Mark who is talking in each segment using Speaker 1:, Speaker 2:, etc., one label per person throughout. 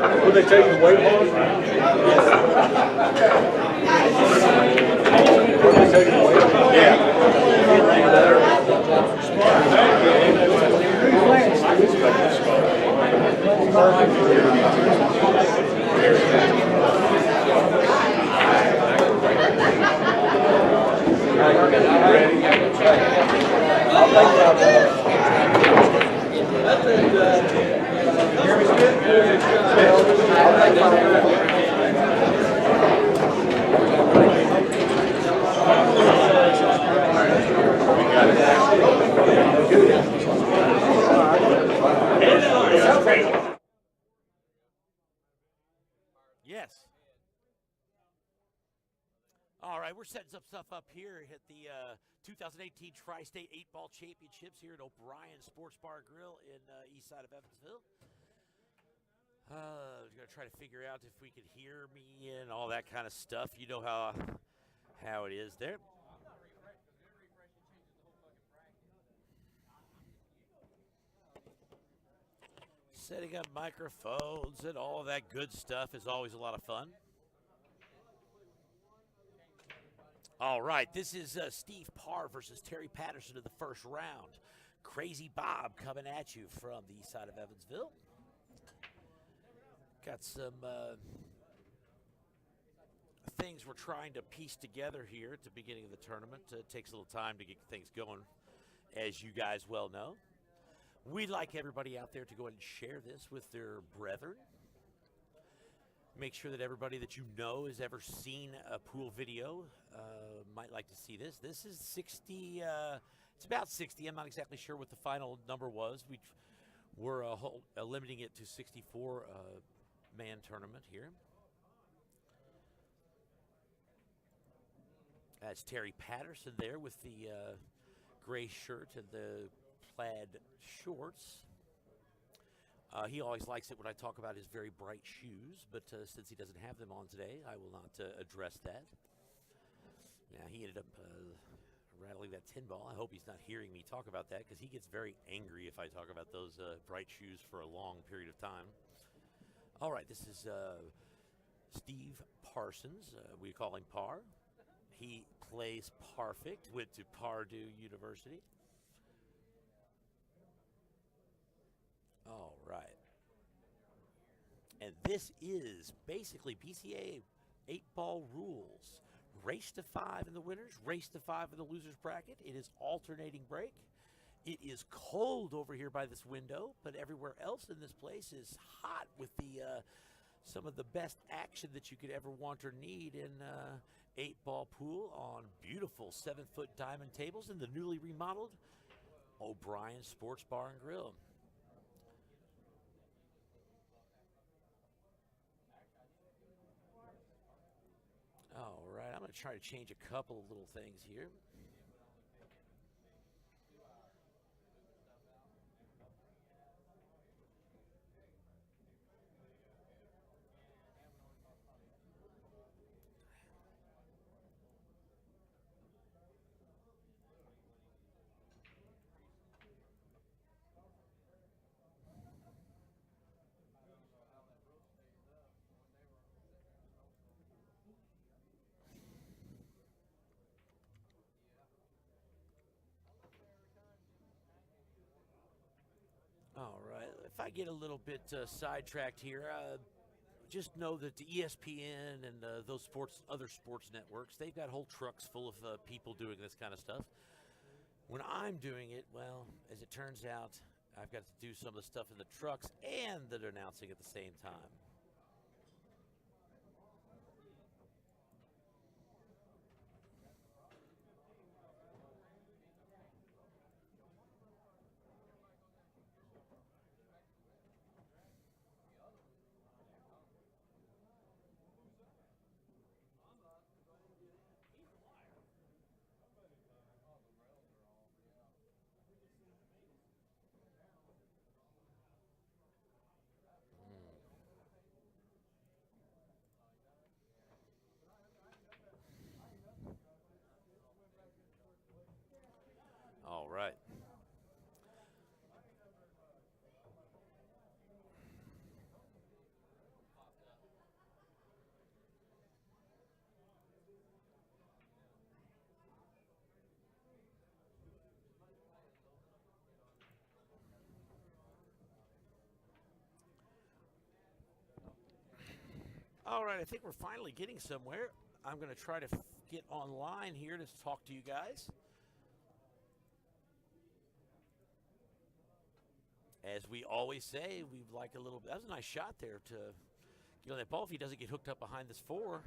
Speaker 1: Will they tell you the weight loss? Will they tell you the weight loss?
Speaker 2: Yes. All right, we're setting some stuff up here at the 2018 Tri-State 8-Ball Championships here at O'Brien Sports Bar Grill in east side of Evansville. We're going to try to figure out if we could hear me and all that kind of stuff. You know how it is there. Setting up microphones and all that good stuff is always a lot of fun. All right, this is Steve Parr versus Terry Patterson in the first round. Crazy Bob coming at you from the east side of Evansville. Got some things we're trying to piece together here at the beginning of the tournament. It takes a little time to get things going, as you guys well know. We'd like everybody out there to go ahead and share this with their brethren. Make sure that everybody that you know has ever seen a pool video might like to see this. This is 60, it's about 60. I'm not exactly sure what the final number was. We're limiting it to 64 man tournament here. That's Terry Patterson there with the gray shirt and the plaid shorts. He always likes it when I talk about his very bright shoes, but since he doesn't have them on today, I will not address that. Now, he ended up rattling that 10 ball. I hope he's not hearing me talk about that, because he gets very angry if I talk about those bright shoes for a long period of time. All right, this is Steve Parsons. We call him Par. He plays Parfect, went to Purdue University. All right. And this is basically BCA 8-ball rules. Race to 5 in the winners, race to 5 in the losers bracket. It is alternating break. It is cold over here by this window, but everywhere else in this place is hot with the some of the best action that you could ever want or need in 8-ball pool on beautiful 7-foot diamond tables in the newly remodeled O'Brien Sports Bar and Grill. All right, I'm going to try to change a couple of little things here. All right, if I get a little bit sidetracked here, just know that the ESPN and those other sports networks, they've got whole trucks full of people doing this kind of stuff. When I'm doing it, well, as it turns out, I've got to do some of the stuff in the trucks and the announcing at the same time. All right. All right, I think we're finally getting somewhere. I'm going to try to get online here to talk to you guys. As we always say, we like a little. That was a nice shot there to get on that ball if he doesn't get hooked up behind this 4.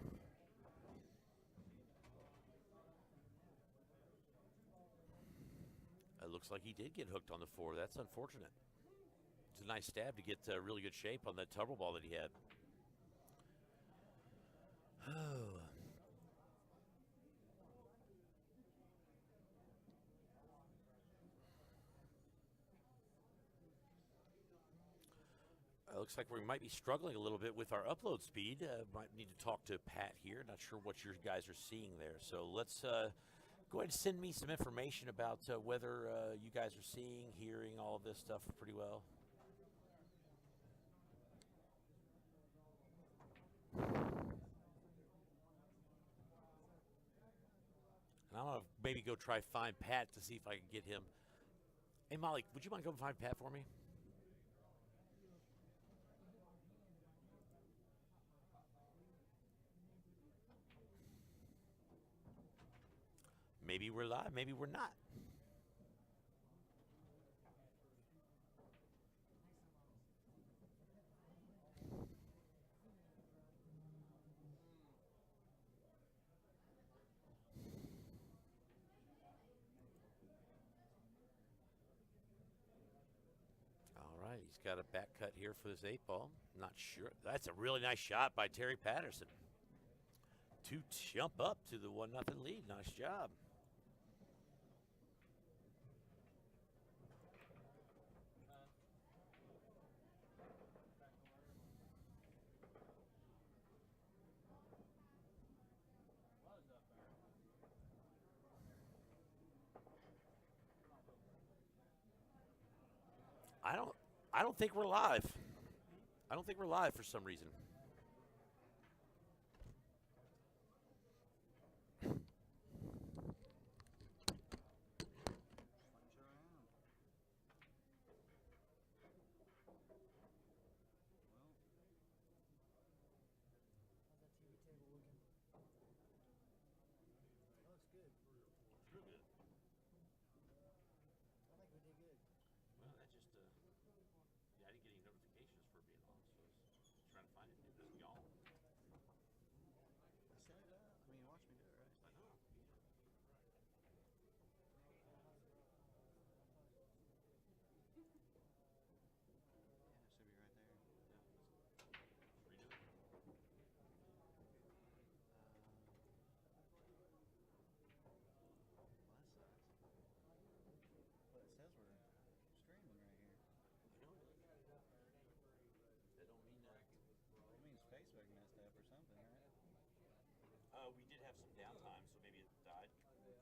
Speaker 2: It looks like he did get hooked on the 4. That's unfortunate. It's a nice stab to get really good shape on that double ball that he had. Oh. Looks like we might be struggling a little bit with our upload speed. Might need to talk to Pat here. Not sure what your guys are seeing there. So let's go ahead and send me some information about whether you guys are seeing, hearing all of this stuff pretty well. And I'm going to maybe go try find Pat to see if I can get him. Hey, Molly, would you mind going find Pat for me? Maybe we're live, maybe we're not. All right, he's got a back cut here for this 8-ball. Not sure. That's a really nice shot by Terry Patterson to jump up to the 1-0 lead. Nice job. I don't think we're live. I don't think we're live for some reason. We did have some downtime, so maybe it died. That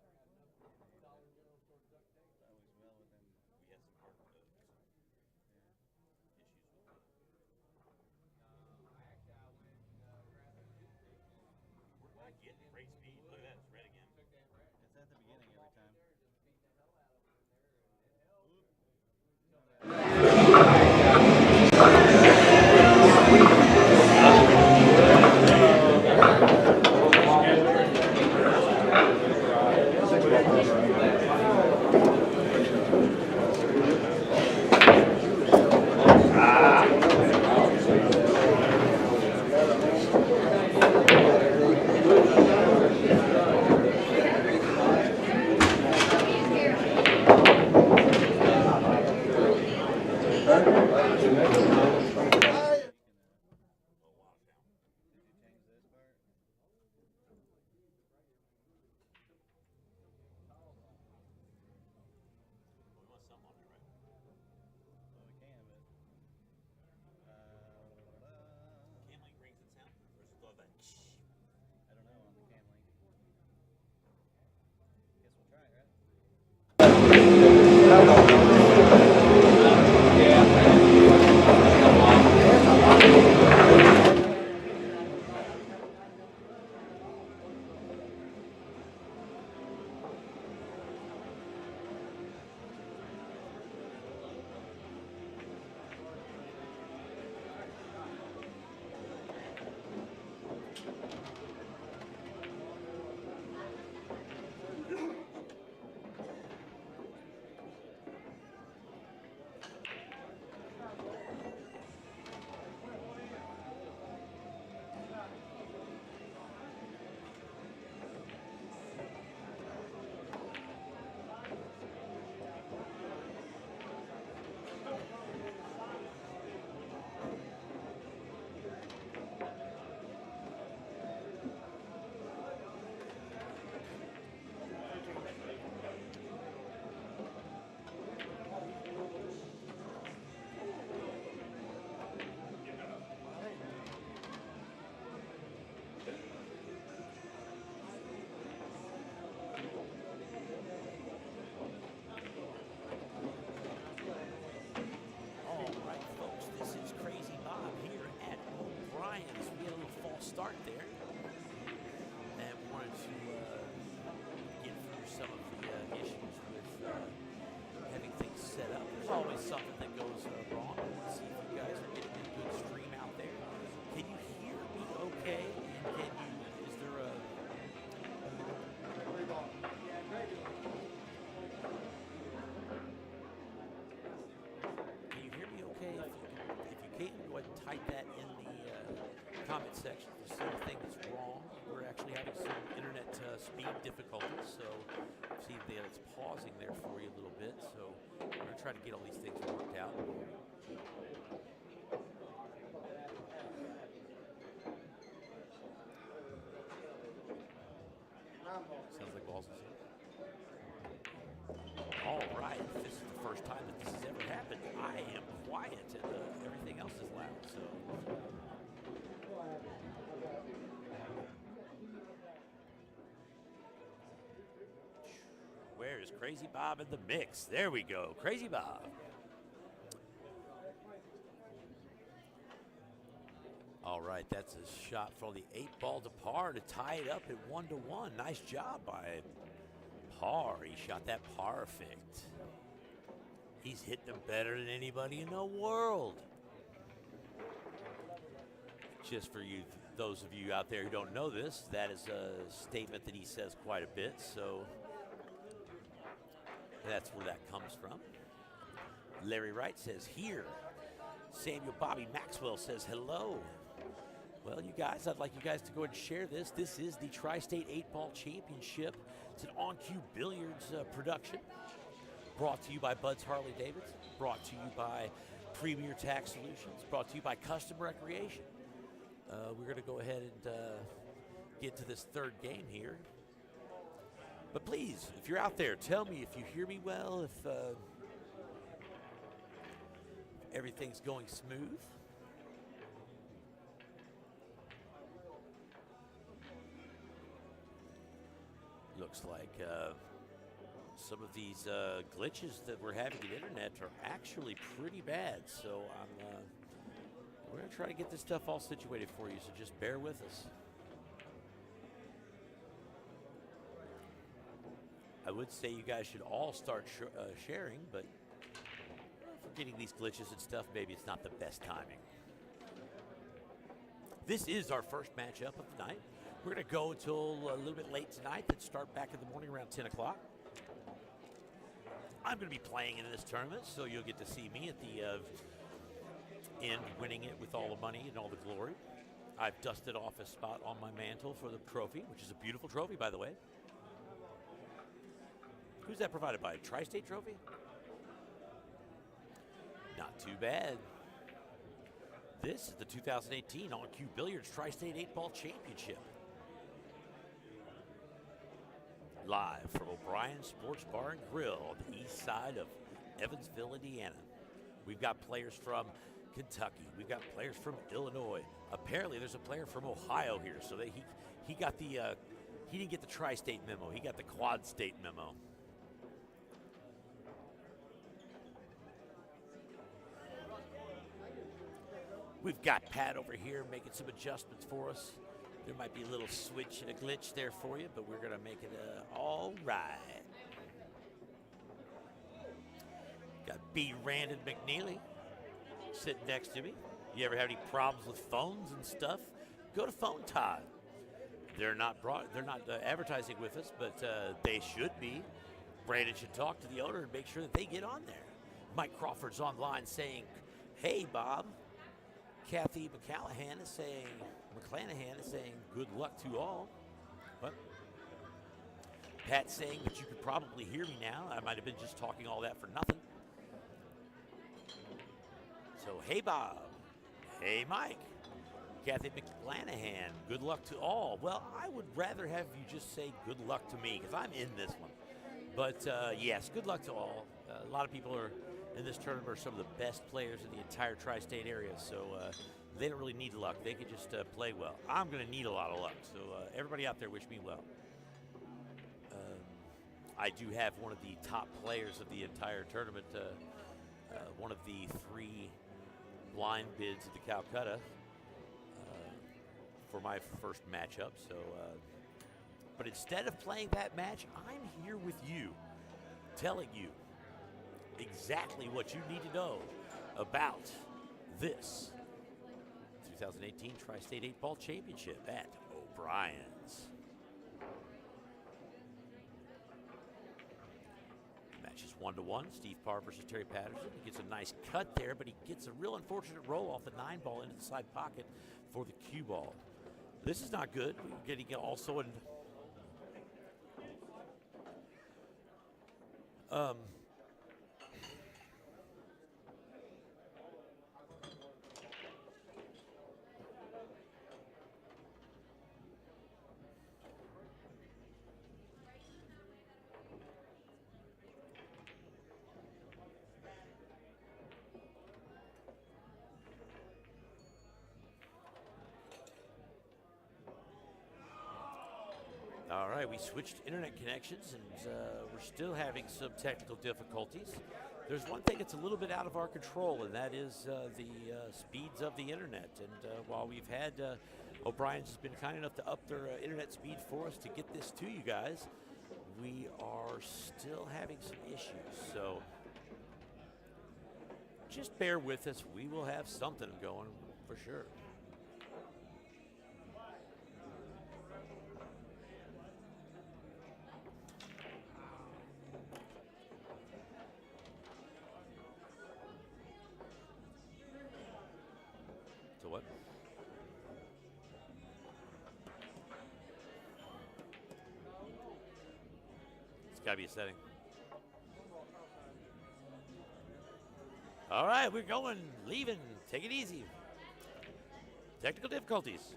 Speaker 2: was well within. We had some hard issues with We're not getting great speed. Look at that, it's red again.
Speaker 3: It's at the beginning every time.
Speaker 2: type that in the comment section. If you see anything that's wrong, we're actually having some internet speed difficulties, so see that it's pausing there for you a little bit. So we're going to try to get all these things worked out. Sounds like balls. All right, if this is the first time that this has ever happened, I am quiet and everything else is loud. So. Where is Crazy Bob in the mix? There we go, Crazy Bob. All right, that's a shot from the 8-ball to par to tie it up at 1-1. Nice job by Par. He shot that perfect. He's hit them better than anybody in the world. Just for you, those of you out there who don't know this, that is a statement that he says quite a bit. So that's where that comes from. Larry Wright says here. Samuel Bobby Maxwell says hello. Well, you guys, I'd like you guys to go ahead and share this. This is the Tri-State 8-Ball Championship. It's an on-cue billiards production brought to you by Bud's Harley Davidson, brought to you by Premier Tax Solutions, brought to you by Custom Recreation. We're going to go ahead and get to this third game here. But please, if you're out there, tell me if you hear me well, if everything's going smooth. Looks like some of these glitches that we're having in internet are actually pretty bad. So we're going to try to get this stuff all situated for you, so just bear with us. I would say you guys should all start sharing, but for getting these glitches and stuff, maybe it's not the best timing. This is our first matchup of the night. We're going to go until a little bit late tonight, then start back in the morning around 10 o'clock. I'm going to be playing in this tournament, so you'll get to see me at the end winning it with all the money and all the glory. I've dusted off a spot on my mantle for the trophy, which is a beautiful trophy, by the way. Who's that provided by? Tri-State Trophy? Not too bad. This is the 2018 On-Cue Billiards Tri-State 8-Ball Championship. Live from O'Brien Sports Bar and Grill on the east side of Evansville, Indiana. We've got players from Kentucky. We've got players from Illinois. Apparently, there's a player from Ohio here, so that he got the he didn't get the Tri-State memo. He got the Quad State memo. We've got Pat over here making some adjustments for us. There might be a little switch and a glitch there for you, but we're going to make it all right. Got B. Randon McNeely sitting next to me. You ever have any problems with phones and stuff? Go to Phone Todd. They're not advertising with us, but they should be. Brandon should talk to the owner and make sure that they get on there. Mike Crawford's online saying, "Hey, Bob." Kathy McClanahan is saying, "Good luck to all." What? Pat's saying that you could probably hear me now. I might have been just talking all that for nothing. So, hey, Bob. Hey, Mike. Kathy McClanahan, good luck to all. Well, I would rather have you just say good luck to me because I'm in this one. But, yes, good luck to all. A lot of people in this tournament are some of the best players in the entire tri-state area, so they don't really need luck. They can just play well. I'm going to need a lot of luck, so everybody out there wish me well. I do have one of the top players of the entire tournament, one of the 3 blind bids at the Calcutta for my first matchup. So, but instead of playing that match, I'm here with you, telling you exactly what you need to know about this 2018 Tri-State 8-Ball Championship at O'Brien's. match is 1-1. Steve Parr versus Terry Patterson. He gets a nice cut there, but he gets a real unfortunate roll off the 9 ball into the side pocket for the cue ball. This is not good. We're getting also an all right, we switched internet connections, and we're still having some technical difficulties. There's one thing that's a little bit out of our control, and that is the speeds of the internet. And while we've had O'Brien's has been kind enough to up their internet speed for us to get this to you guys, we are still having some issues. So just bear with us. We will have something going for sure. What? It's got to be a setting. All right, we're going, leaving. Take it easy. Technical difficulties.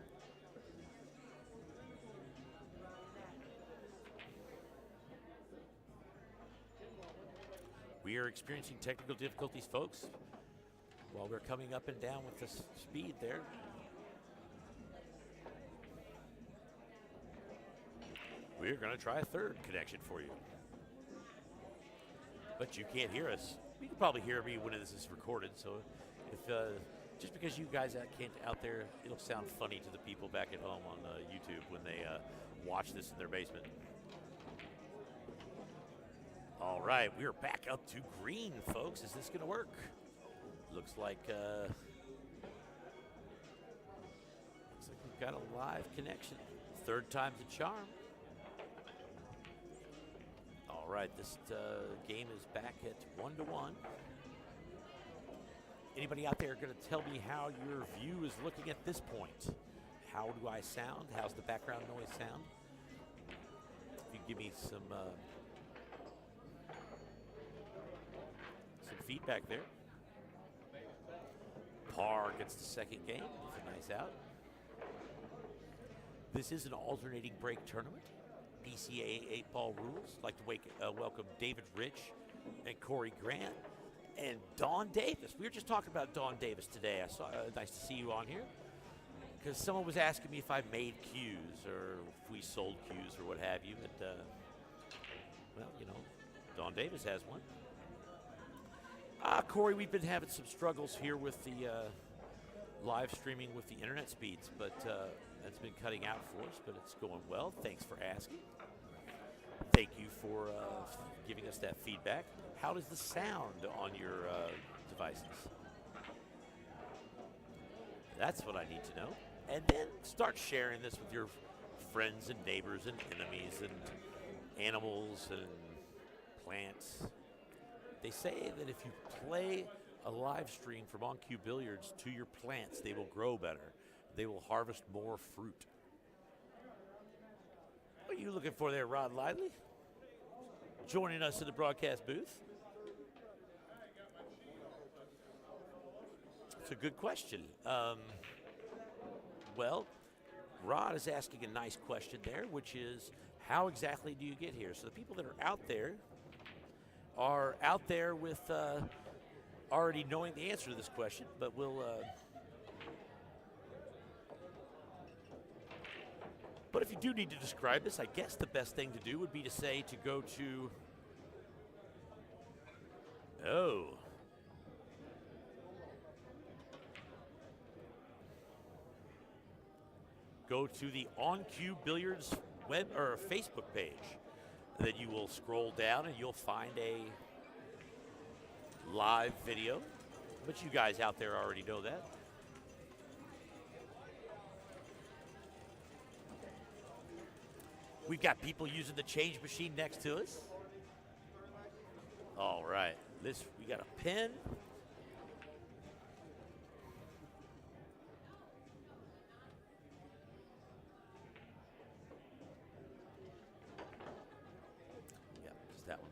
Speaker 2: We are experiencing technical difficulties, folks. While we're coming up and down with the speed there. We're going to try a third connection for you. But you can't hear us. You can probably hear me when this is recorded, so if just because you guys can't out there, it'll sound funny to the people back at home on YouTube when they watch this in their basement. All right, we're back up to green, folks. Is this going to work? Looks like we've got a live connection. Third time's a charm. All right, this game is back at 1-1. Anybody out there going to tell me how your view is looking at this point? How do I sound? How's the background noise sound? If you give me some feedback there. Parr gets the second game with a nice out. This is an alternating break tournament. BCAA 8-ball rules. I'd like to welcome David Rich and Corey Grant and Dawn Davis. We were just talking about Dawn Davis today. I saw. Nice to see you on here. Because someone was asking me if I made cues or if we sold cues or what have you. But, well, you know, Dawn Davis has one. Corey, we've been having some struggles here with the live streaming with the internet speeds, but that's been cutting out for us, but it's going well. Thanks for asking. Thank you for giving us that feedback. How does the sound on your devices? That's what I need to know. And then start sharing this with your friends and neighbors and enemies and animals and plants. They say that if you play a live stream from On-Cue Billiards to your plants, they will grow better. They will harvest more fruit. What are you looking for there, Rod Lively? Joining us in the broadcast booth. It's a good question. Well, Rod is asking a nice question there, which is, how exactly do you get here? So the people that are out there with already knowing the answer to this question, but we'll but if you do need to describe this, I guess the best thing to do would be to say to go to go to the On-Cue Billiards web or Facebook page. Then you will scroll down and you'll find a live video, but you guys out there already know that. We've got people using the change machine next to us. right. This we got a pin. Yeah, just that one.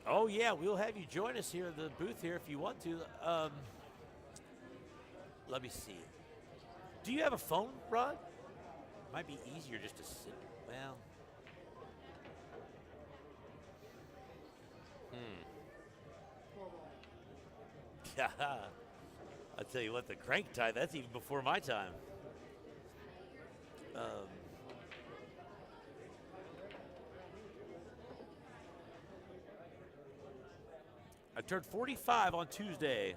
Speaker 2: Oh yeah, we'll have you join us here at the booth here if you want to. Let me see. Do you have a phone, Rod? Might be easier just to sit. Well. Yeah. I'll tell you what, the crank tie, that's even before my time. I turned 45 on Tuesday.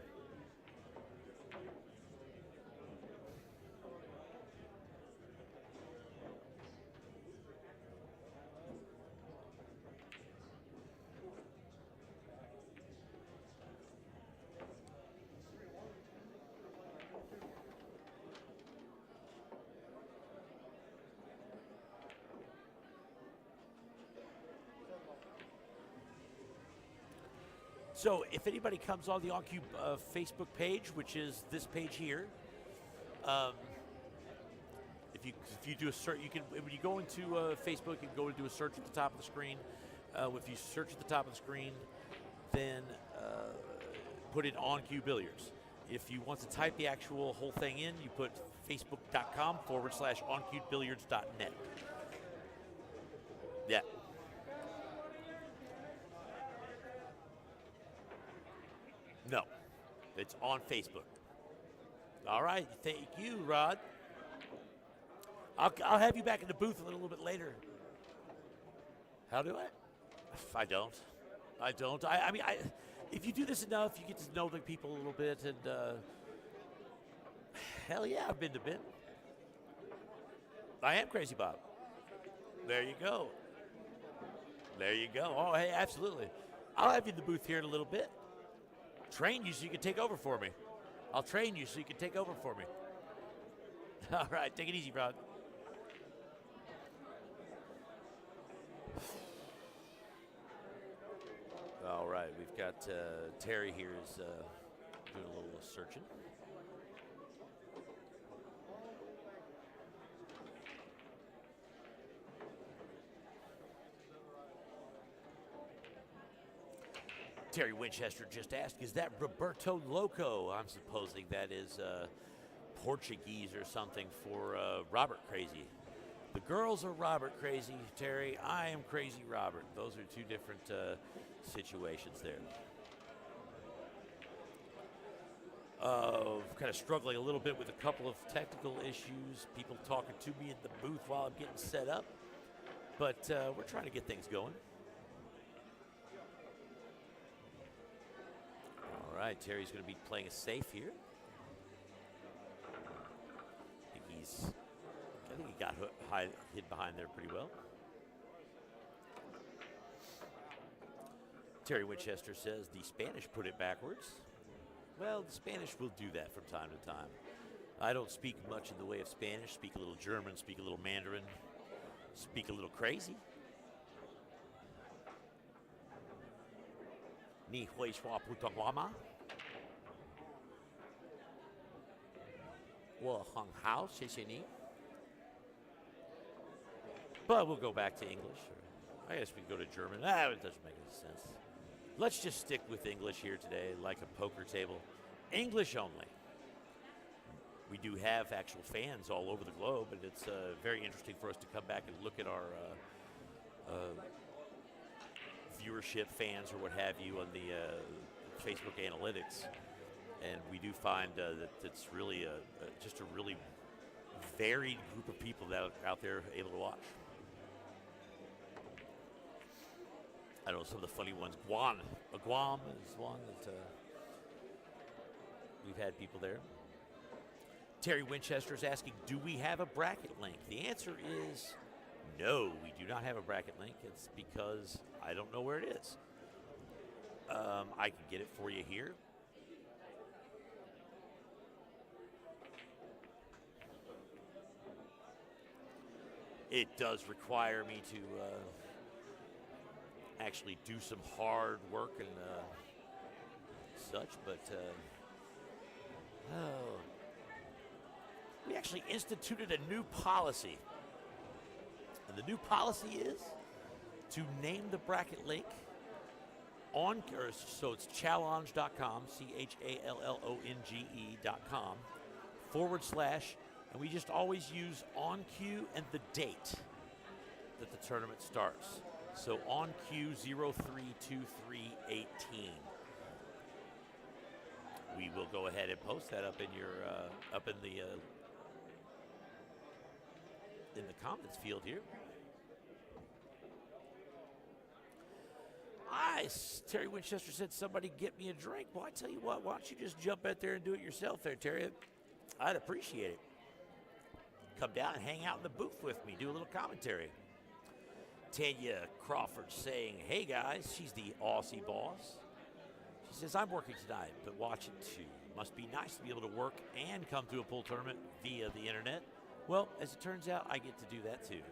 Speaker 2: So if anybody comes on the OnCube Facebook page, which is this page here, if you do a search, you can when you go into Facebook, you can go and do a search at the top of the screen. If you search at the top of the screen, then put in OnCube Billiards. If you want to type the actual whole thing in, you put facebook.com/OnCubeBilliards.net. Yeah. No, it's on Facebook. All right, thank you, Rod. I'll have you back in the booth a little bit later. How do I? I don't. I mean, if you do this enough, you get to know the people a little bit, and hell yeah, I've been to Ben. I am Crazy Bob. There you go. There you go. Oh, hey, absolutely. I'll have you in the booth here in a little bit. Train you so you can take over for me. I'll train you so you can take over for me. All right, take it easy, Rod. All right, we've got Terry here is doing a little searching. Terry Winchester just asked, is that Roberto Loco? I'm supposing that is Portuguese or something for Robert Crazy. The girls are Robert Crazy, Terry. I am Crazy Robert. Those are two different situations there. Kind of struggling a little bit with a couple of technical issues. People talking to me in the booth while I'm getting set up. But we're trying to get things going. All right, Terry's going to be playing it safe here. I think he got hid behind there pretty well. Terry Winchester says the Spanish put it backwards. Well, the Spanish will do that from time to time. I don't speak much in the way of Spanish. Speak a little German, speak a little Mandarin, speak a little crazy. Ni hui shua putonghua. Wo hung hao, xie xie ni. But we'll go back to English. I guess we can go to German. It doesn't make any sense. Let's just stick with English here today, like a poker table. English only. We do have actual fans all over the globe, and it's very interesting for us to come back and look at our viewership, fans, or what have you on the Facebook analytics. And we do find that it's really just a really varied group of people that are out there able to watch. I know some of the funny ones. Guam is one that we've had people there. Terry Winchester is asking, do we have a bracket link? The answer is no, we do not have a bracket link. It's because I don't know where it is. I can get it for you here. It does require me to actually do some hard work and such, but we actually instituted a new policy. And the new policy is to name the bracket link on, so it's challonge.com, challonge.com, / and we just always use on cue and the date that the tournament starts. So on cue 03/23/18. We will go ahead and post that up in your in the comments field here. Terry Winchester said, somebody get me a drink. Well, I tell you what, why don't you just jump out there and do it yourself there, Terry? I'd appreciate it. Come down and hang out in the booth with me, do a little commentary. Tanya Crawford saying, hey guys, she's the Aussie boss. She says, I'm working tonight, but watching too. Must be nice to be able to work and come to a pool tournament via the internet. Well, as it turns out, I get to do that too.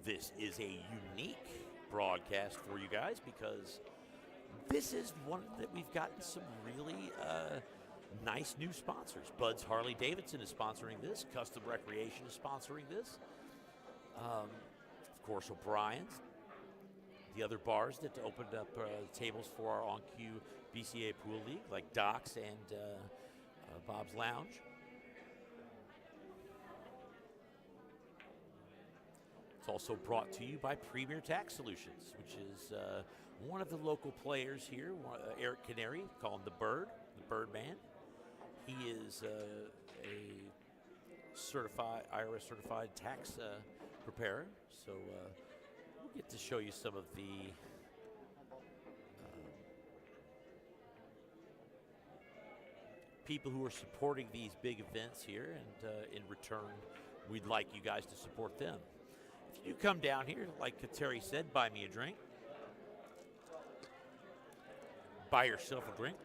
Speaker 2: This is a unique broadcast for you guys because this is one that we've gotten some really nice new sponsors. Bud's Harley Davidson is sponsoring this. Custom Recreation is sponsoring this. Of course, O'Brien's. The other bars that opened up tables for our on-cue BCA Pool League, like Doc's and Bob's Lounge. It's also brought to you by Premier Tax Solutions, which is one of the local players here, Eric Canary, call him the Birdman. He is a IRS certified tax preparer. So we'll get to show you some of the people who are supporting these big events here, and in return, we'd like you guys to support them. If you come down here, like Terry said, buy me a drink. Buy yourself a drink.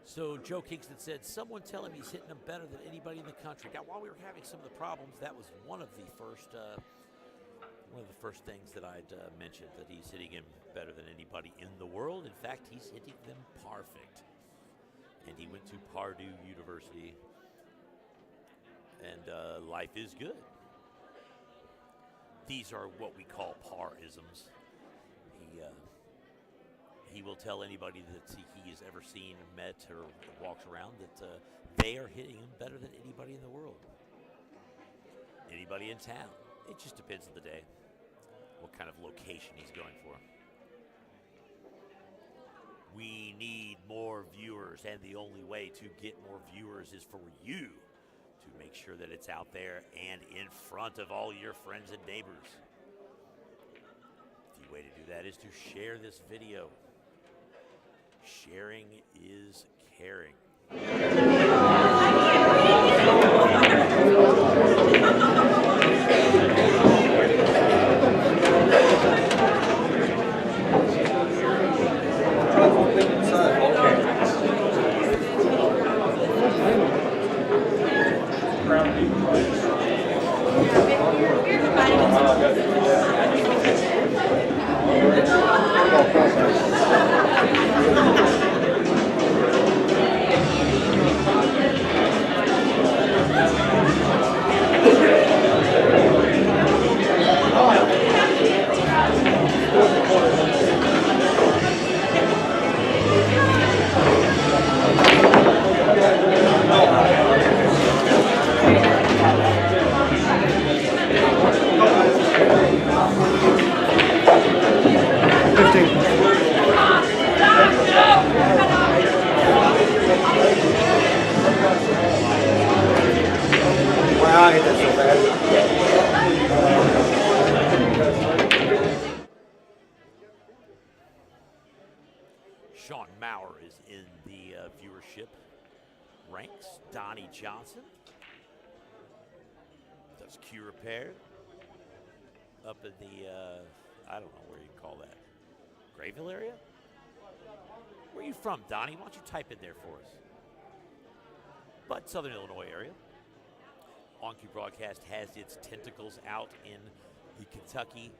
Speaker 2: So Joe Kingston said, someone tell him he's hitting them better than anybody in the country. Now, while we were having some of the problems, that was one of the first things that I'd mentioned, that he's hitting him better than anybody in the world. In fact, he's hitting them perfect. And he went to Purdue University, and life is good. These are what we call par-isms. He will tell anybody that he has ever seen, met, or walks around that they are hitting him better than anybody in the world. Anybody in town. It just depends on the day, what kind of location he's going for. We need more viewers, and the only way to get more viewers is for you to make sure that it's out there and in front of all your friends and neighbors. The way to do that is to share this video. Sharing is caring. is in the viewership ranks. Donnie Johnson does Q Repair up in the, I don't know where you call that, Grayville area? Where are you from, Donnie? Why don't you type in there for us? But Southern Illinois area. On-Q Broadcast has its tentacles out in the Kentucky,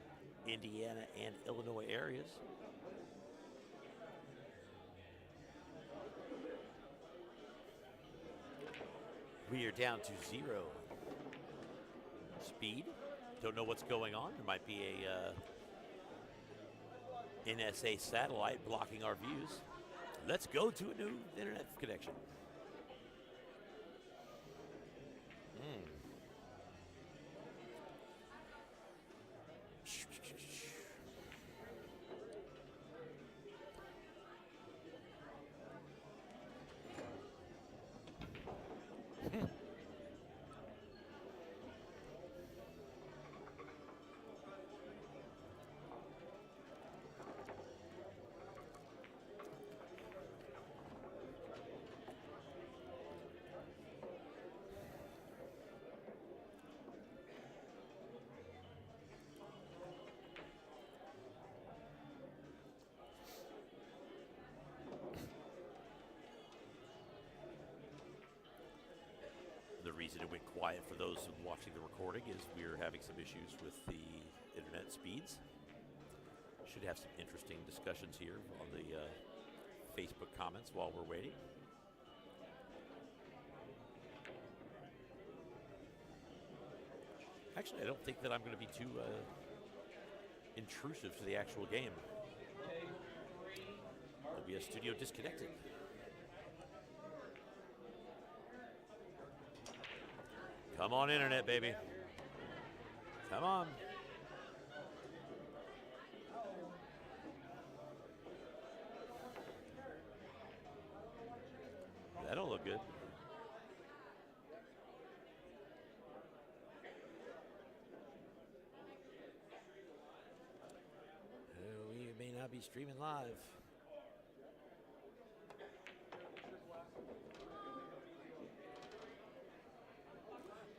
Speaker 2: Indiana, and Illinois areas. We are down to 0 speed. Don't know what's going on. There might be a NSA satellite blocking our views. Let's go to a new internet connection. The reason it went quiet for those watching the recording is we're having some issues with the internet speeds. Should have some interesting discussions here on the Facebook comments while we're waiting. Actually, I don't think that I'm going to be too intrusive to the actual game. OBS Studio disconnected. Come on, internet, baby. Come on. That don't look good. We may not be streaming live.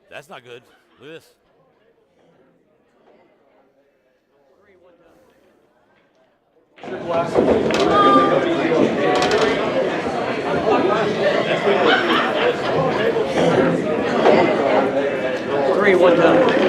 Speaker 2: That's not good. Look at this.
Speaker 4: Three, one time.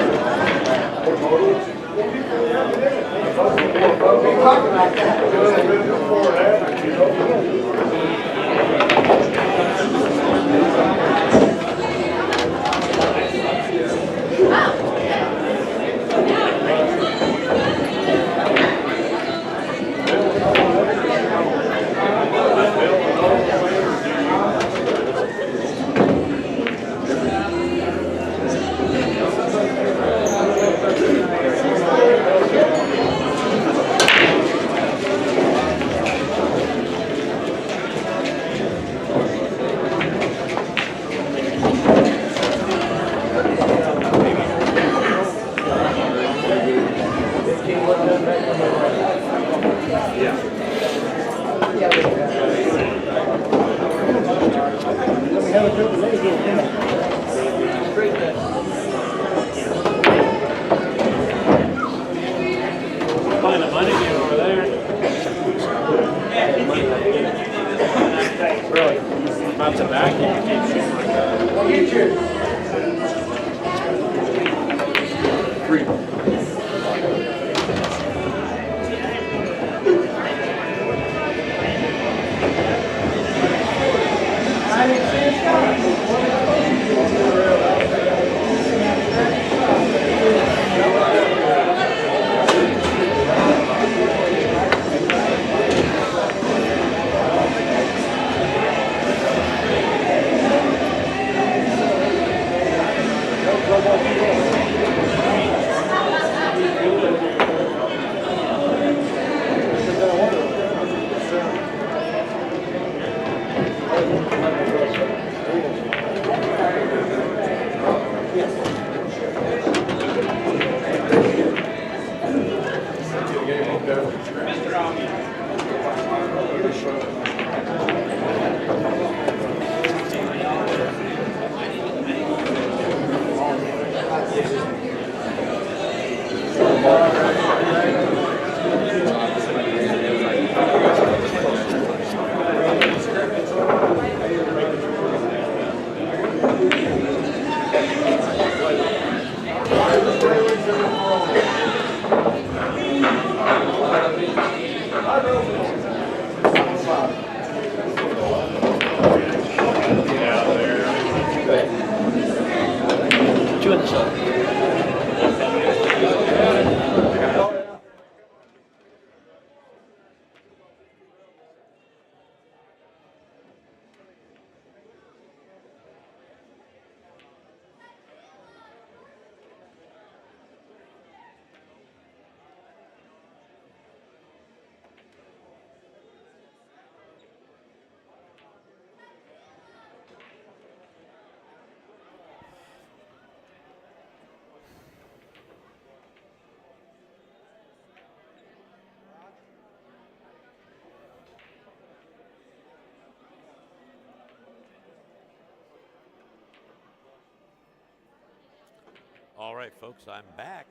Speaker 2: All right, folks, I'm back.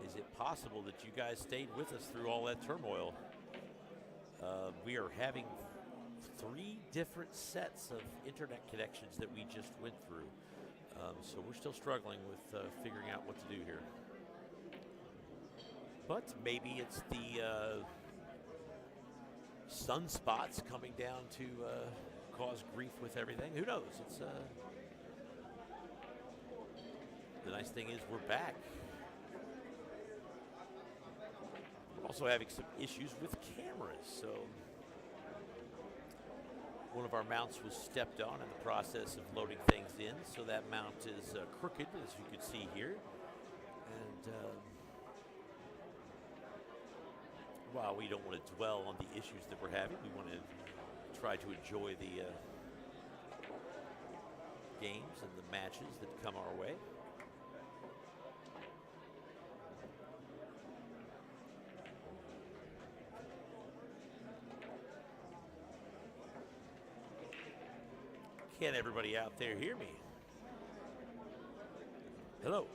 Speaker 2: Is it possible that you guys stayed with us through all that turmoil? We are having 3 different sets of internet connections that we just went through. So we're still struggling with figuring out what to do here. But maybe it's the sunspots coming down to cause grief with everything. Who knows? It's the nice thing is we're back. We're also having some issues with cameras. So one of our mounts was stepped on in the process of loading things in. So that mount is crooked, as you can see here. And while we don't want to dwell on the issues that we're having, we want to try to enjoy the games and the matches that come our way. Can everybody out there hear me? Hello.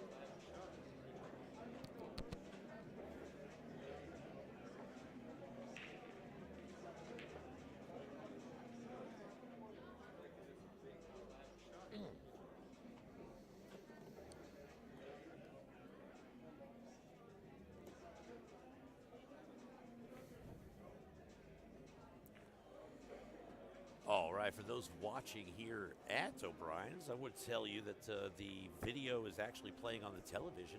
Speaker 2: All right, for those watching here at O'Brien's, I would tell you that the video is actually playing on the television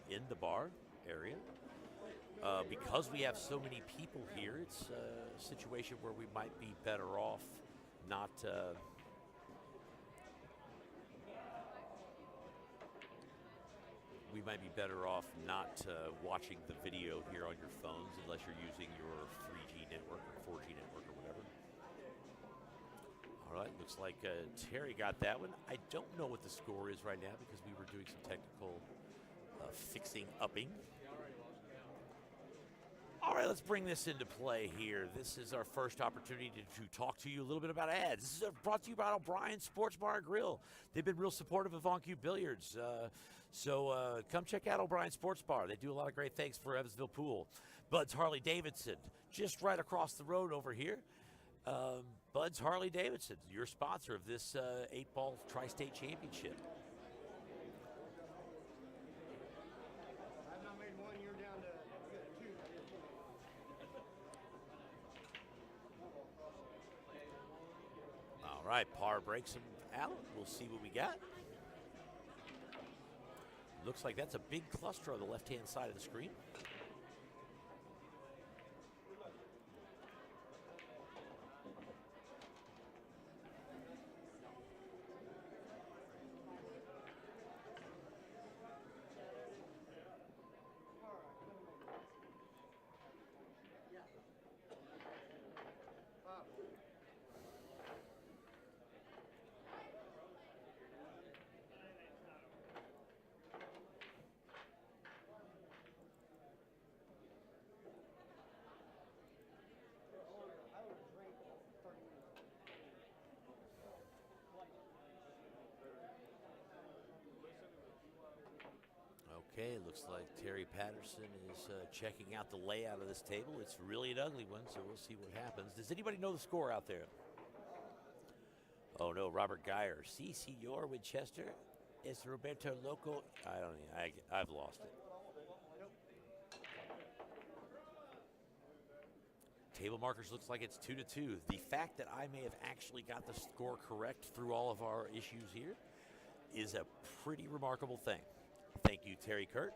Speaker 2: in the bar area. Because we have so many people here, it's a situation where we might be better off not watching the video here on your phones unless you're using your 3G network or 4G network or whatever. All right, looks like Terry got that one. I don't know what the score is right now because we were doing some technical fixing-upping. All right, let's bring this into play here. This is our first opportunity to talk to you a little bit about ads. This is brought to you by O'Brien's Sports Bar and Grill. They've been real supportive of On Cue Billiards. So come check out O'Brien's Sports Bar. They do a lot of great things for Evansville Pool. Bud's Harley Davidson, just right across the road over here. Bud's Harley Davidson, your sponsor of this 8-ball Tri-State Championship.
Speaker 4: I've not made one, you're down to 2.
Speaker 2: All right, par breaks him out. We'll see what we got. Looks like that's a big cluster on the left-hand side of the screen. Okay, looks like Terry Patterson is checking out the layout of this table. It's really an ugly one, so we'll see what happens. Does anybody know the score out there? Oh no, Robert Geyer. Si, Senor Winchester. Es Roberto Loco. I've lost it. Table markers looks like it's 2-2. The fact that I may have actually got the score correct through all of our issues here is a pretty remarkable thing. Thank you, Terry Kurt.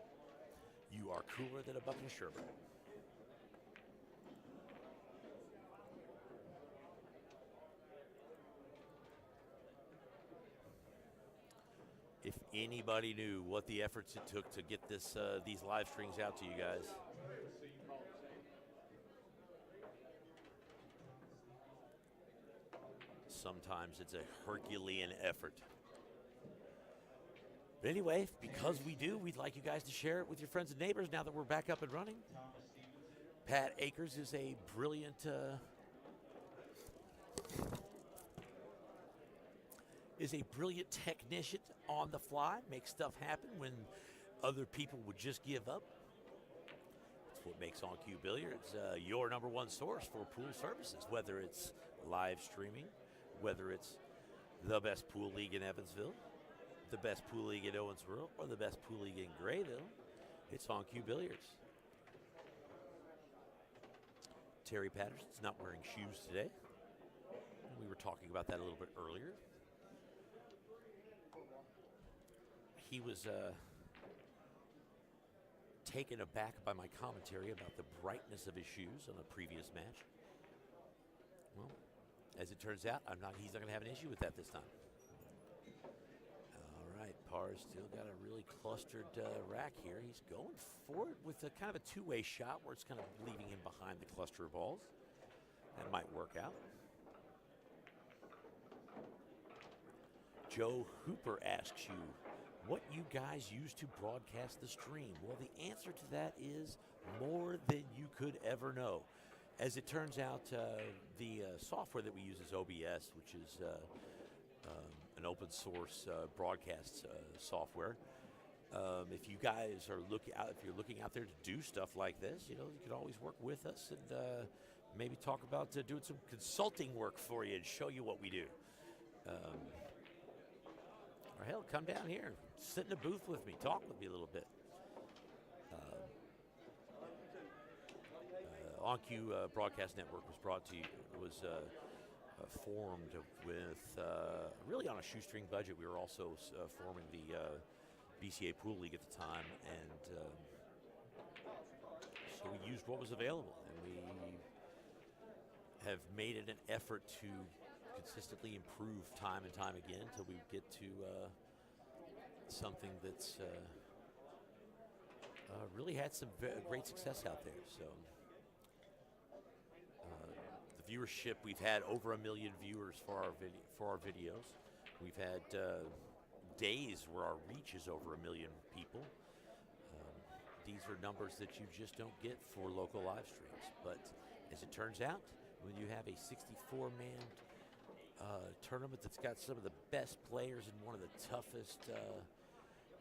Speaker 2: You are cooler than a bucket of sherbet. If anybody knew what the efforts it took to get this these live streams out to you guys. Sometimes it's a Herculean effort. But anyway, because we do, we'd like you guys to share it with your friends and neighbors now that we're back up and running. Pat Akers is a brilliant is a brilliant technician on the fly, makes stuff happen when other people would just give up. That's what makes On Cue Billiards your number one source for pool services, whether it's live streaming, whether it's the best pool league in Evansville, the best pool league in Owensboro, or the best pool league in Grayville. It's On Cue Billiards. Terry Patterson's not wearing shoes today. We were talking about that a little bit earlier. He was taken aback by my commentary about the brightness of his shoes on a previous match. Well, as it turns out, he's not going to have an issue with that this time. All right, Parr's still got a really clustered rack here. He's going for it with a kind of a two-way shot where it's kind of leaving him behind the cluster of balls. That might work out. Joe Hooper asks you, what you guys use to broadcast the stream? Well, the answer to that is more than you could ever know. As it turns out, the software that we use is OBS, which is an open source broadcast software. If you guys are if you're looking out there to do stuff like this, you could always work with us and maybe talk about doing some consulting work for you and show you what we do. Or hell, come down here, sit in a booth with me, talk with me a little bit. On Cue Broadcast Network was formed with really on a shoestring budget. We were also forming the BCA Pool League at the time, and so we used what was available, and we have made it an effort to consistently improve time and time again until we get to something that's really had some great success out there. So the viewership, we've had over 1 million viewers for our videos. We've had days where our reach is over 1 million people. These are numbers that you just don't get for local live streams. But as it turns out, when you have a 64-man tournament that's got some of the best players in one of the toughest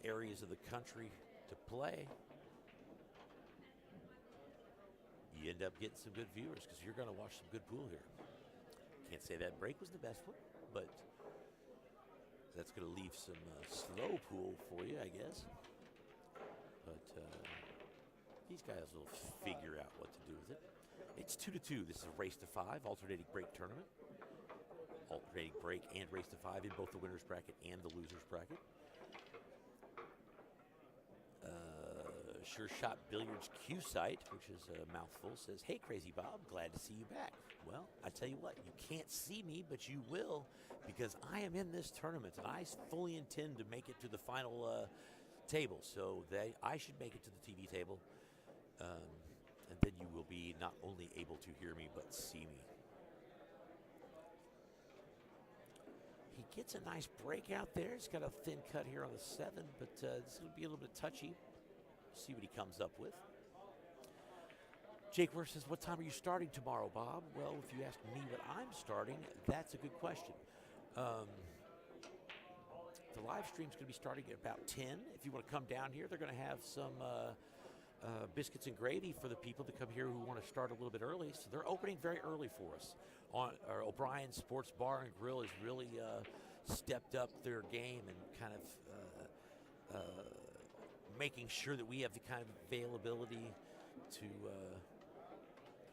Speaker 2: areas of the country to play, you end up getting some good viewers because you're going to watch some good pool here. Can't say that break was the best one, but that's going to leave some slow pool for you, I guess. But these guys will figure out what to do with it. It's 2-2. This is a race to 5 alternating break tournament. Alternating break and race to 5 in both the winner's bracket and the loser's bracket. Sure Shot Billiards Q site, which is a mouthful, says, "Hey, Crazy Bob, glad to see you back." Well, I tell you what, you can't see me, but you will, because I am in this tournament, and I fully intend to make it to the final table. So I should make it to the TV table, and then you will be not only able to hear me, but see me. He gets a nice break out there. He's got a thin cut here on the 7, but this will be a little bit touchy. See what he comes up with. Jake Worth says, what time are you starting tomorrow, Bob? Well, if you ask me what I'm starting, that's a good question. The live stream's going to be starting at about 10. If you want to come down here, they're going to have some biscuits and gravy for the people that come here who want to start a little bit early. So they're opening very early for us. O'Brien's Sports Bar and Grill has really stepped up their game and kind of making sure that we have the kind of availability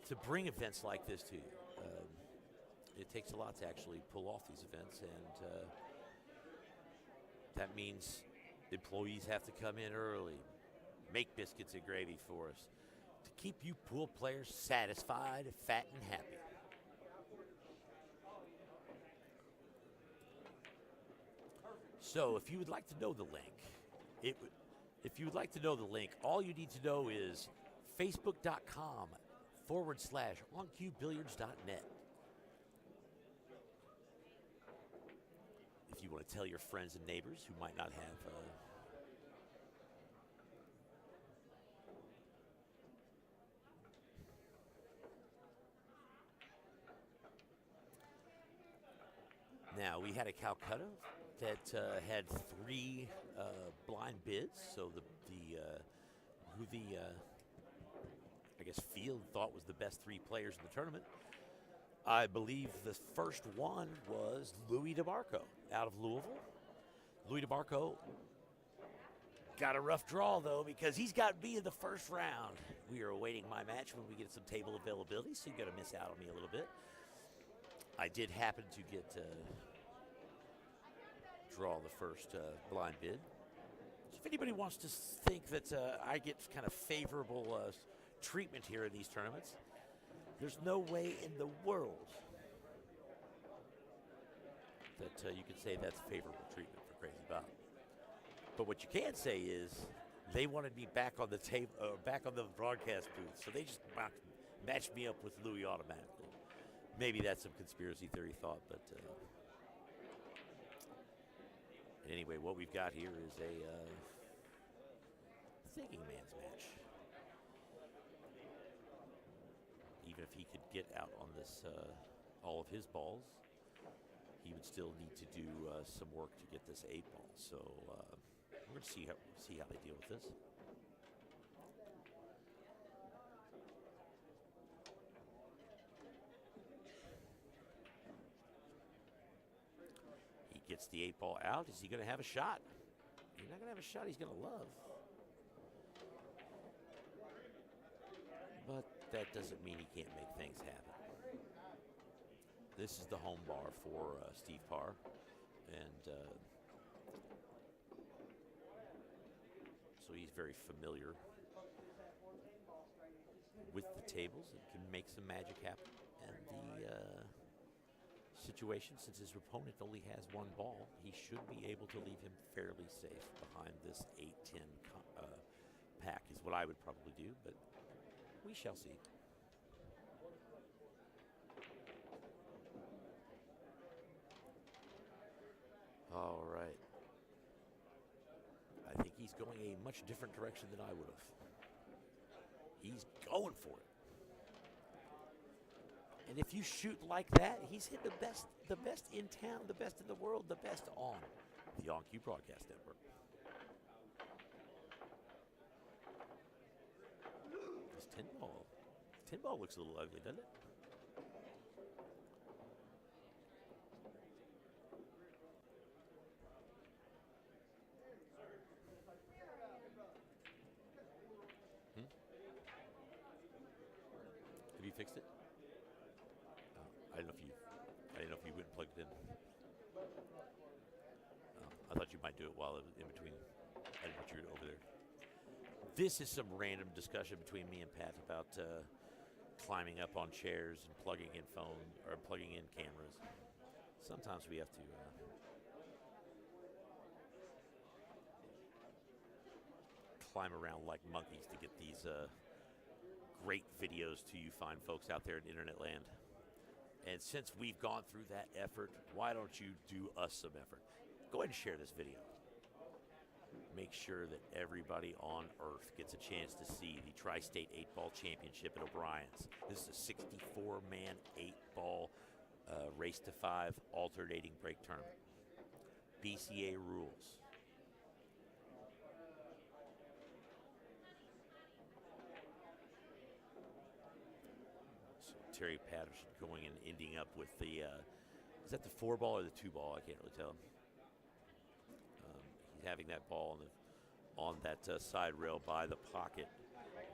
Speaker 2: to bring events like this to you. It takes a lot to actually pull off these events, and that means employees have to come in early, make biscuits and gravy for us, to keep you pool players satisfied, fat, and happy. So if you would like to know the link, all you need to know is facebook.com/oncuebilliards.net. If you want to tell your friends and neighbors who might not have now, Now, we had a Calcutta that had 3 blind bids, so who the I guess field thought was the best 3 players in the tournament. I believe the first one was Louis DeMarco out of Louisville. Louis DeMarco got a rough draw, though, because he's got me in the first round. We are awaiting my match when we get some table availability, so you're going to miss out on me a little bit. I did happen to get draw the first blind bid. So if anybody wants to think that I get kind of favorable treatment here in these tournaments, there's no way in the world that you can say that's favorable treatment for Crazy Bob. But what you can say is they wanted me back on the table, back on the broadcast booth, so they just matched me up with Louis automatically. Maybe that's some conspiracy theory thought, but anyway, what we've got here is a thinking man's match. Even if he could get out on this, all of his balls, he would still need to do some work to get this 8 ball. So we're going to see how they deal with this. He gets the 8 ball out. Is he going to have a shot? He's not going to have a shot he's going to love. But that doesn't mean he can't make things happen. This is the home bar for Steve Parr, and so he's very familiar with the tables and can make some magic happen. And the situation, since his opponent only has 1 ball, he should be able to leave him fairly safe behind this 8-10 pack is what I would probably do, but we shall see. All right. I think he's going a much different direction than I would have. He's going for it. And if you shoot like that, he's hit the best in town, the best in the world, the best on the On-Cue Broadcast Network. This 10 ball looks a little ugly, doesn't it? Have you fixed it? I didn't know if you went and plugged it in. I thought you might do it while in between. I didn't want you over there. This is some random discussion between me and Pat about climbing up on chairs and plugging in plugging in cameras. Sometimes we have to climb around like monkeys to get these great videos to you fine folks out there in internet land. And since we've gone through that effort, why don't you do us some effort? Go ahead and share this video. Make sure that everybody on Earth gets a chance to see the Tri-State 8-Ball Championship at O'Brien's. This is a 64-man 8-ball race to 5 alternating break tournament. BCA rules. So Terry Patterson going and ending up with the, is that the 4-ball or the 2-ball? I can't really tell. He's having that ball on that side rail by the pocket.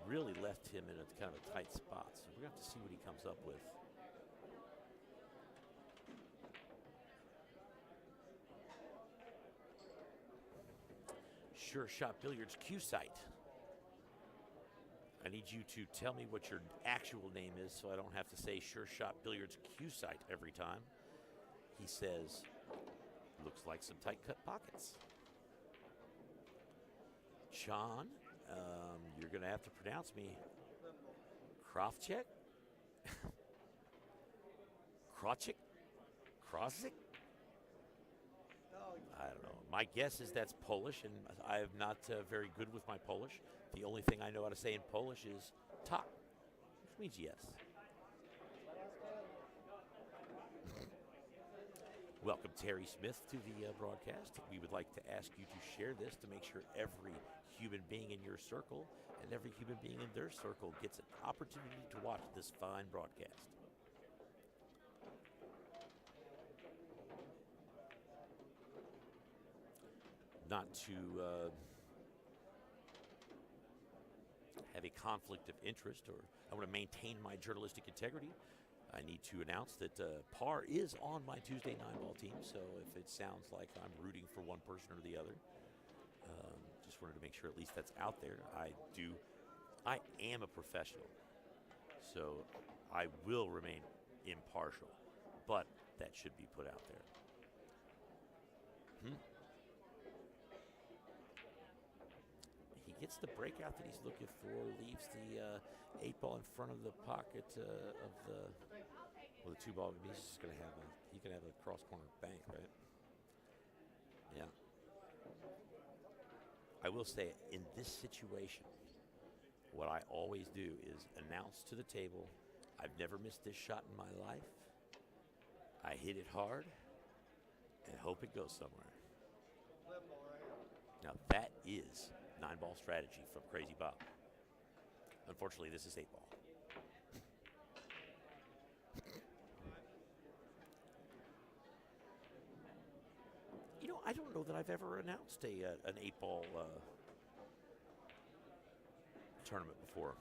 Speaker 2: Really left him in a kind of a tight spot. So we're going to have to see what he comes up with. Sure Shot Billiards Q site. I need you to tell me what your actual name is so I don't have to say Sure Shot Billiards Q site every time. He says, looks like some tight cut pockets. John, you're going to have to pronounce me Krofchek? Krochik? Krosik? I don't know. My guess is that's Polish, and I am not very good with my Polish. The only thing I know how to say in Polish is tak, which means yes. Welcome Terry Smith to the broadcast. We would like to ask you to share this to make sure every human being in your circle and every human being in their circle gets an opportunity to watch this fine broadcast. Not to have a conflict of interest, or I want to maintain my journalistic integrity, I need to announce that Parr is on my Tuesday 9-ball team, so if it sounds like I'm rooting for one person or the other, just wanted to make sure at least that's out there. I am a professional, so I will remain impartial, but that should be put out there. He gets the breakout that he's looking for, leaves the 8-ball in front of the pocket of the, well, the 2-ball. He's just going to have he can have a cross corner bank, right? Yeah. I will say, in this situation, what I always do is announce to the table, I've never missed this shot in my life. I hit it hard and hope it goes somewhere. Now that is 9-ball strategy from Crazy Bob. Unfortunately, this is 8-ball. You know, I don't know that I've ever announced an 8-ball tournament before.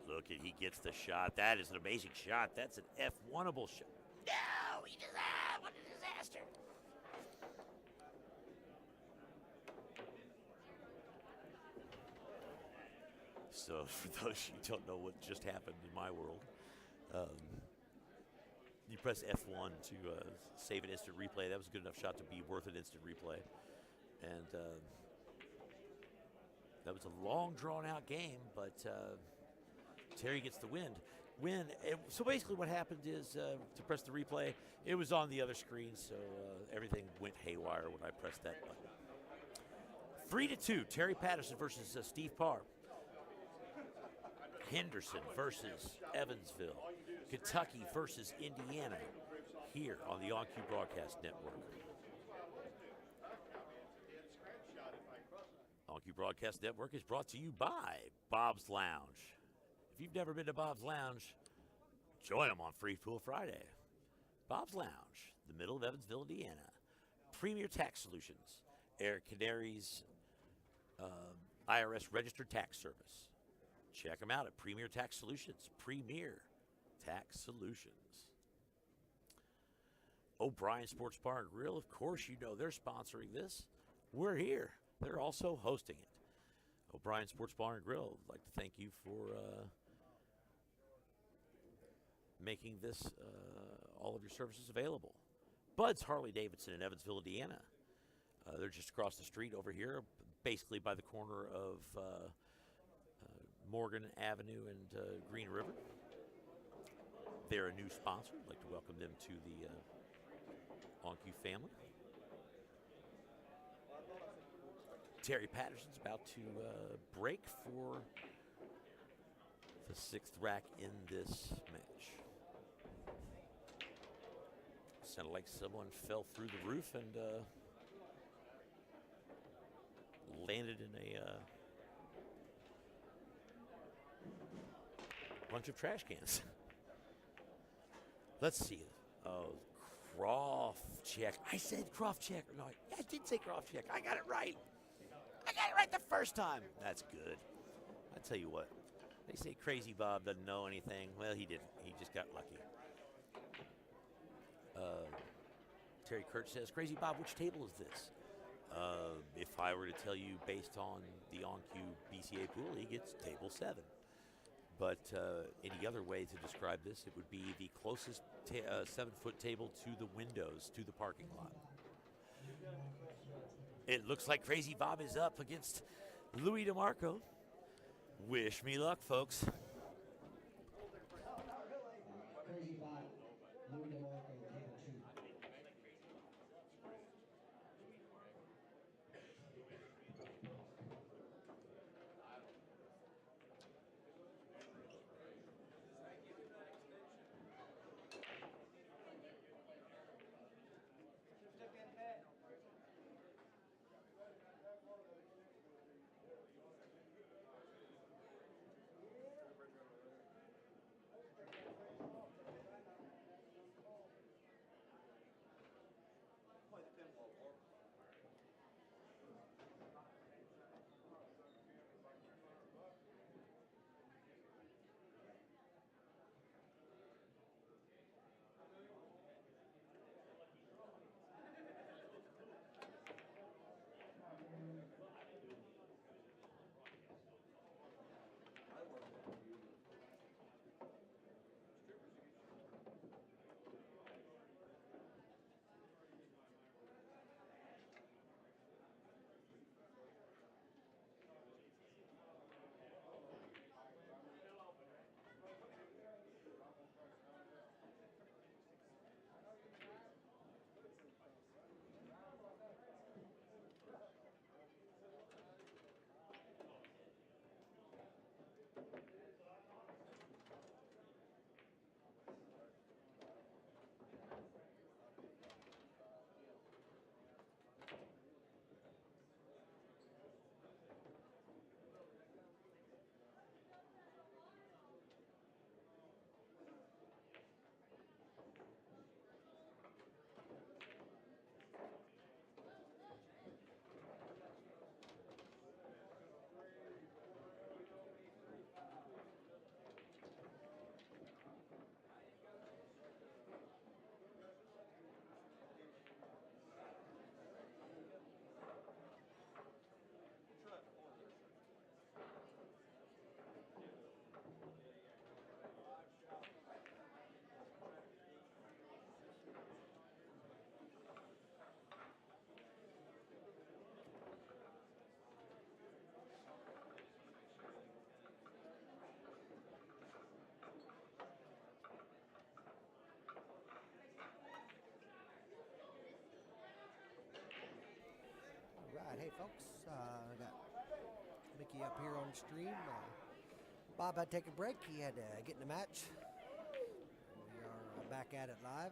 Speaker 2: Look, he gets the shot. That is an amazing shot. That's an F1-able shot. No, he does that. What a disaster. So for those who don't know what just happened in my world, you press F1 to save an instant replay. That was a good enough shot to be worth an instant replay. And that was a long, drawn-out game, but Terry gets the win. So basically what happened is to press the replay, it was on the other screen, so everything went haywire when I pressed that button. 3-2, Terry Patterson versus Steve Parr. Henderson versus Evansville. Kentucky versus Indiana here on the On-Cue Broadcast Network. On-Cue Broadcast Network is brought to you by Bob's Lounge. If you've never been to Bob's Lounge, join them on Free Pool Friday. Bob's Lounge, the middle of Evansville, Indiana. Premier Tax Solutions, Air Canary's IRS Registered Tax Service. Check them out at Premier Tax Solutions. Premier Tax Solutions. O'Brien Sports Bar and Grill, of course, you know they're sponsoring this. We're here. They're also hosting it. O'Brien Sports Bar and Grill, I'd like to thank you for making this, all of your services available. Bud's Harley Davidson in Evansville, Indiana. They're just across the street over here, basically by the corner of Morgan Avenue and Green River. They're a new sponsor. I'd like to welcome them to the On-Cue family. Terry Patterson's about to break for the 6th rack in this match. Sounded like someone fell through the roof and landed in a bunch of trash cans. Let's see. Oh, Krofcheck. I said Krofcheck. No, I did say Krofcheck. I got it right. I got it right the first time. That's good. I tell you what. They say Crazy Bob doesn't know anything. Well, he didn't. He just got lucky. Terry Kurt says, Crazy Bob, which table is this? If I were to tell you based on the On-Cue BCA pool, he gets table 7. But any other way to describe this, it would be the closest 7-foot table to the windows to the parking lot. It looks like Crazy Bob is up against Louis DeMarco. Wish me luck, folks.
Speaker 5: Crazy Bob, Louis DeMarco, table 2.
Speaker 6: Hey folks, I got Mickey up here on the stream. Bob had to take a break. He had to get in the match. We are back at it live.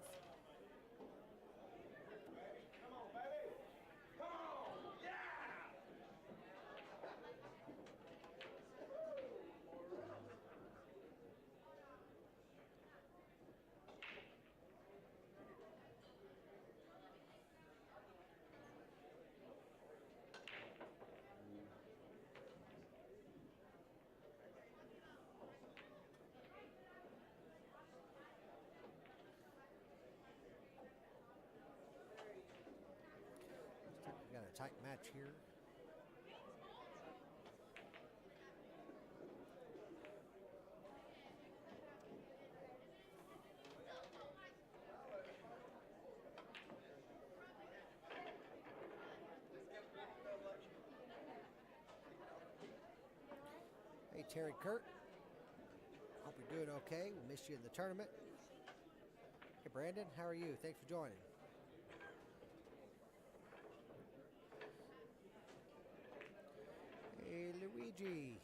Speaker 6: We got a tight match here. Hey Terry Kurt, hope you're doing okay. We missed you in the tournament. Hey Brandon, how are you? Thanks for joining. Hey Luigi.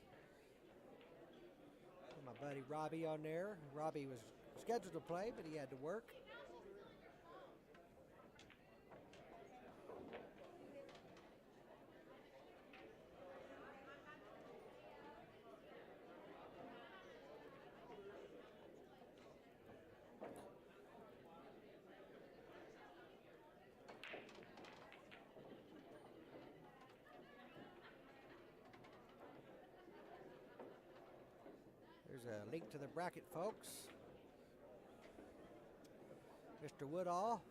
Speaker 6: My buddy Robbie on there. Robbie was scheduled to play, but he had to work. There's a link to the bracket, folks. Mr. Woodall.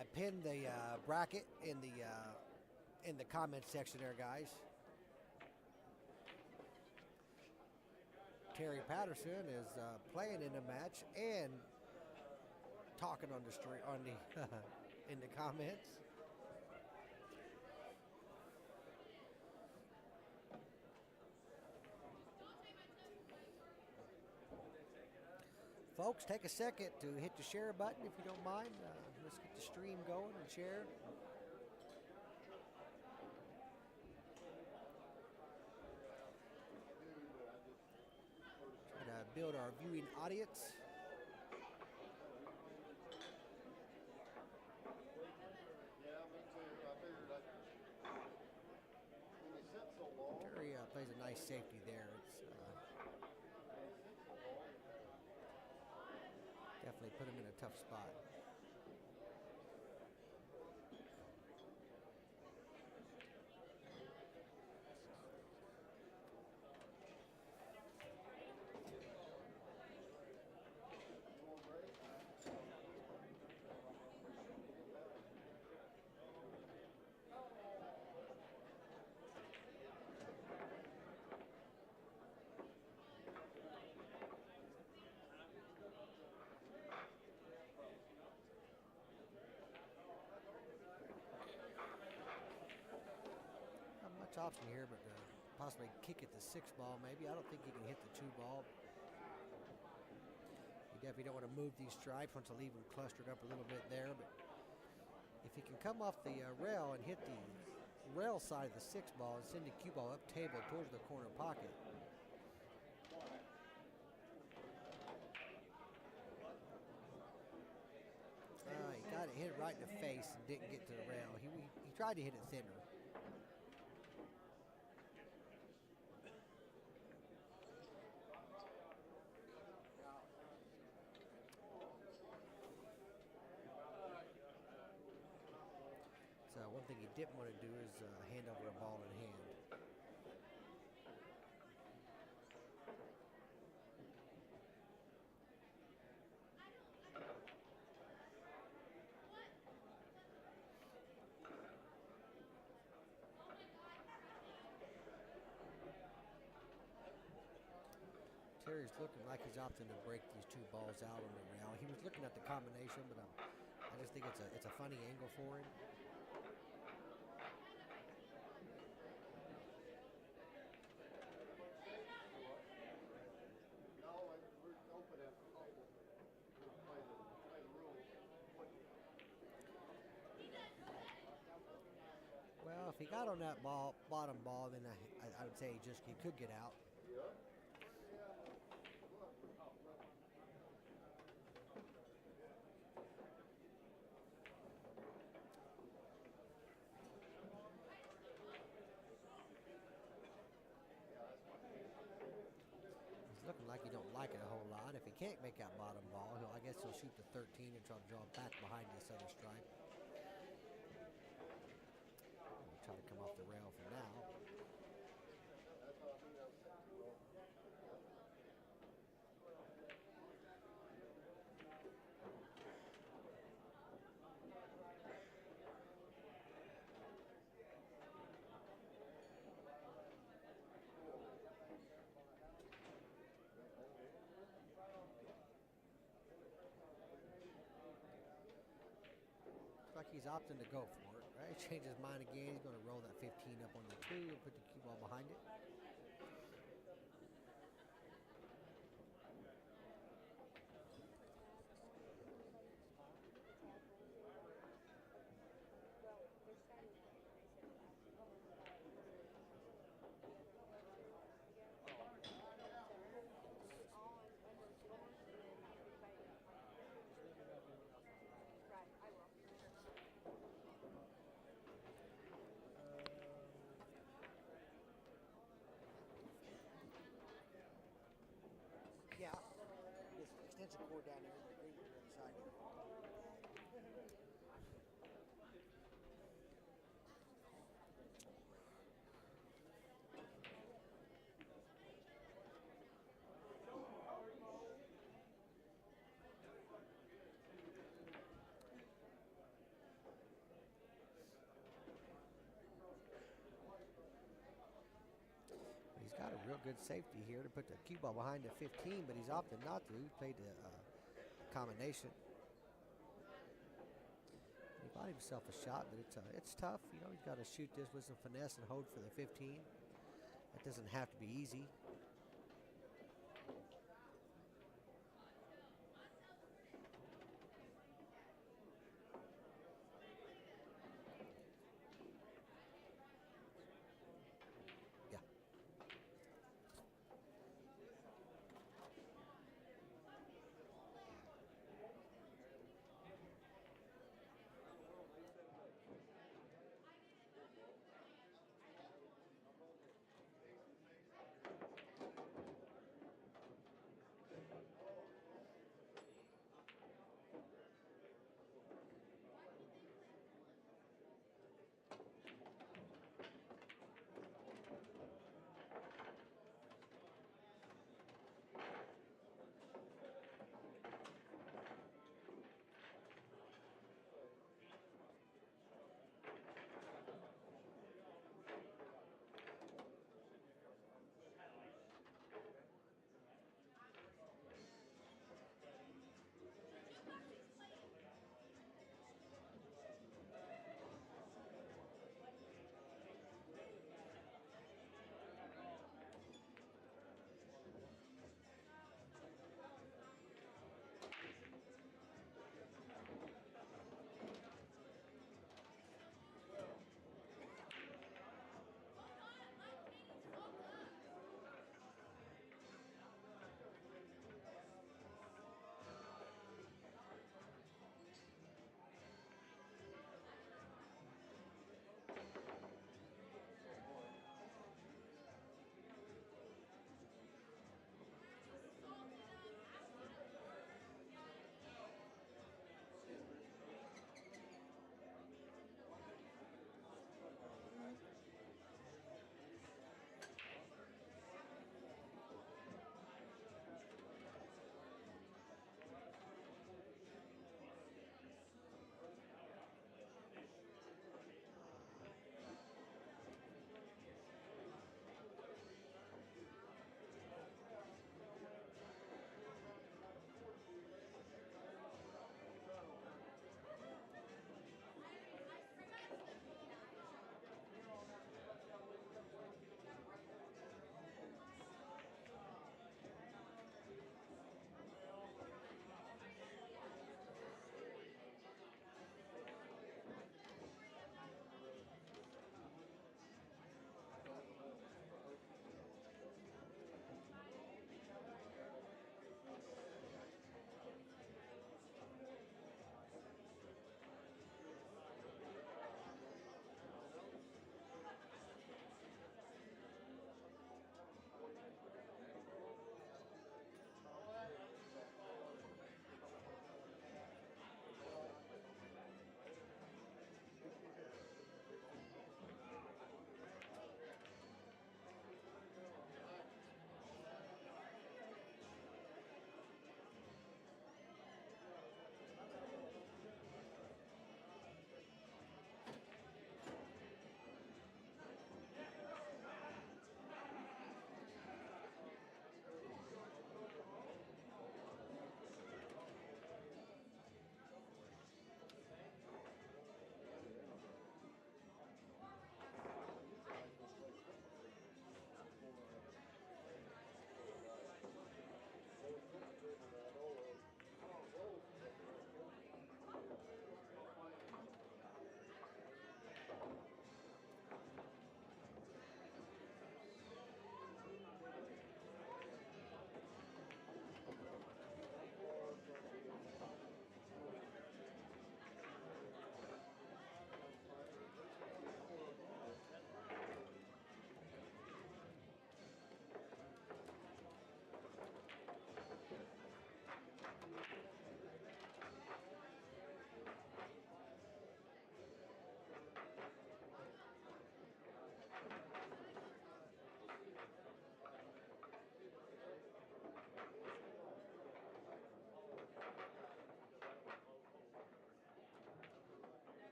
Speaker 6: I pinned the bracket in the comment section there, guys. Terry Patterson is playing in the match and talking on the street in the comments. Folks, take a second to hit the share button if you don't mind. Let's get the stream going and share. Try to build our viewing audience. Terry plays a nice safety there. It's definitely put him in a tough spot. Option here, but possibly kick at the 6 ball maybe. I don't think he can hit the 2 ball. You definitely don't want to move these stripes. Want to leave them clustered up a little bit there, but if he can come off the rail and hit the rail side of the 6 ball and send the cue ball up table towards the corner pocket. He got it hit right in the face and didn't get to the rail. He tried to hit it thinner. One thing he didn't want to do is hand over a ball in hand. Terry's looking like he's opting to break these 2 balls out on the rail. He was looking at the combination, but I just think it's a funny angle for him. If he got on that bottom ball, then I would say he could get out. He's looking like he don't like it a whole lot. If he can't make that bottom ball, I guess he'll shoot the 13 and try to draw it back behind this other stripe. He'll try to come off the rail for now. Like he's opting to go for it, right? Change his mind again. He's going to roll that 15 up on the 2 and put the cue ball behind it. Yeah, this extension cord down there in the green on the other side here. He's got a real good safety here to put the cue ball behind the 15, but he's opted not to. He played the combination. He bought himself a shot, but it's tough. You know, he's got to shoot this with some finesse and hold for the 15. That doesn't have to be easy.